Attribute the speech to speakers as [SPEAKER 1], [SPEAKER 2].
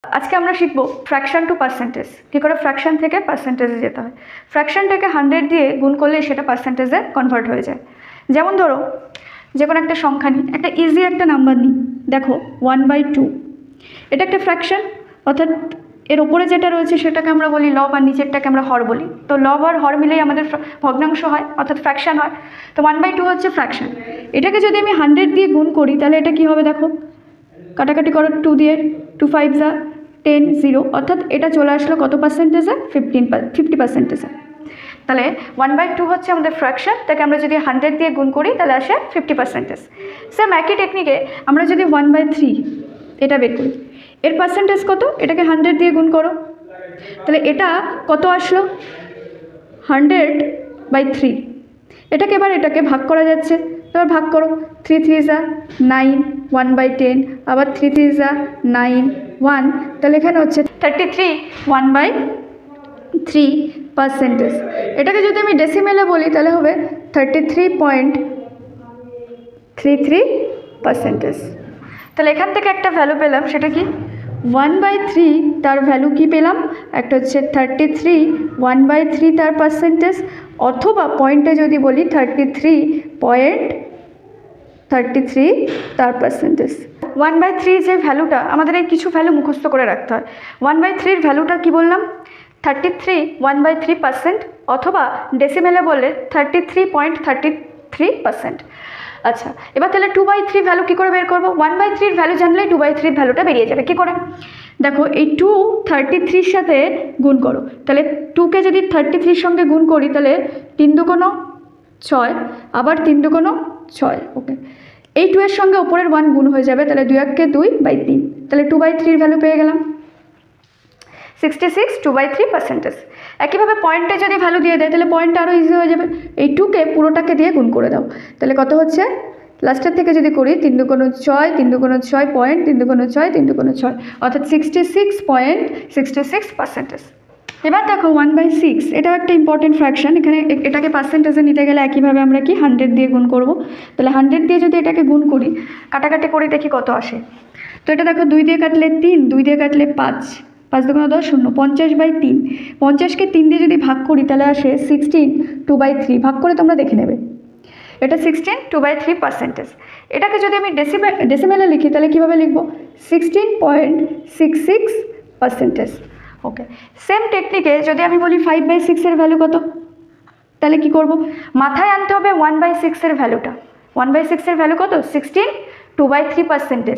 [SPEAKER 1] আজকে আমরা শিখবো ফ্র্যাকশন টু পার্সেন্টেজ, কী করে ফ্র্যাকশন থেকে পার্সেন্টেজে যেতে হয়। ফ্র্যাকশনটাকে 100 দিয়ে গুণ করলে সেটা পার্সেন্টেজে কনভার্ট হয়ে যায়। যেমন ধরো যে কোনো একটা সংখ্যা নিই, একটা ইজি একটা নাম্বার নিই, দেখো 1/2। এটা একটা ফ্র্যাকশন, অর্থাৎ এর ওপরে যেটা রয়েছে সেটাকে আমরা বলি লব আর নিচেরটাকে আমরা হর বলি। তো লব আর হর মিলেই আমাদের ভগ্নাংশ হয়, অর্থাৎ ফ্র্যাকশন হয়। তো 1/2 হচ্ছে ফ্র্যাকশন। এটাকে যদি আমি 100 দিয়ে গুণ করি তাহলে এটা কী হবে, দেখো কাটাকাটি করো 2 দিয়ে, 2 5 যা 10, 0, অর্থাৎ এটা চলে আসলো কত পার্সেন্টেজে, 50%। তাহলে 1/2 হচ্ছে আমাদের ফ্র্যাকশন, তাকে আমরা যদি 100 দিয়ে গুণ করি তাহলে আসে 50%। সেম একই টেকনিকে আমরা যদি 1/3 এটা বের করি, এর পার্সেন্টেজ কত, এটাকে 100 দিয়ে গুণ করো, তাহলে এটা কত আসলো 100/3। এটাকে ভাগ করা যাচ্ছে, এবার ভাগ করো, 3 3 যা 9, 1/10, আবার 3 3 যা 9, 1, তাহলে এখানে হচ্ছে 33 1/3%। এটাকে যদি আমি ডেসিমেলে বলি তাহলে হবে 33.33%। তাহলে এখান থেকে একটা ভ্যালু পেলাম, সেটা কি 1/3, তার ভ্যালু কি পেলাম, একটা হচ্ছে 33, 1/3 তার পার্সেন্টেজ, অথবা পয়েন্টে যদি বলি 33.33 তার পার্সেন্টেজ। 1/3 যে ভ্যালুটা, আমাদের এই কিছু ভ্যালু মুখস্থ করে রাখতে হয়। 1/3 ভ্যালুটা কি বললাম, 33 1/3%, অথবা ডেসিমেলে বললে 33.33%। আচ্ছা, এবার তাহলে 2/3 ভ্যালু কী করে বের করবো। 1/3 ভ্যালু জানলেই 2/3 ভ্যালুটা বেরিয়ে যাবে। কী করে, দেখো এই 2 33 সাথে গুণ করো, তাহলে 2কে যদি 33 সঙ্গে গুণ করি তাহলে 3 2 6, আবার 3 2 6, ওকে। এই 2 এর সঙ্গে ওপরের 1 গুণ হয়ে যাবে, তাহলে 2 1 2/3, তাহলে 2/3 ভ্যালু পেয়ে গেলাম 66, 2/3%। একইভাবে পয়েন্টে যদি ভ্যালু দিয়ে দেয় তাহলে পয়েন্টটা আরও ইজি হয়ে যাবে, এই 2কে পুরোটাকে দিয়ে গুণ করে দাও, তাহলে কত হচ্ছে, লাস্টের থেকে যদি করি 3 2 6, 3 2 6 পয়েন্ট, 3 2 6, 3 2 6, অর্থাৎ 66.66%। এবার দেখো 1/6, এটাও একটা ইম্পর্টেন্ট ফ্র্যাকশন। এখানে এটাকে পার্সেন্টেজে নিতে গেলে একইভাবে আমরা কি 100 দিয়ে গুণ করব। তাহলে 100 দিয়ে যদি এটাকে গুণ করি, কাটাকাটি করে দেখি কত আসে। তো এটা দেখো 2 দিয়ে কাটলে 3, 2 দিয়ে কাটলে 5, 5 2 10 0, 50/3। 50কে 3 দিয়ে যদি ভাগ করি তাহলে আসে 16, 2/3। ভাগ করে তোমরা দেখে নেবে, এটা 16, 2/3%। এটাকে যদি আমি ডেসিমেলে লিখি তাহলে কীভাবে লিখবো, 16.66%। ওকে, সেম টেকনিকে যদি আমি বলি 5/6 এর ভ্যালু কত, তাহলে কি করব, মাথায় আনতে হবে 1/6 এর ভ্যালুটা। 1/6 এর ভ্যালু কত, 16, 2/3%।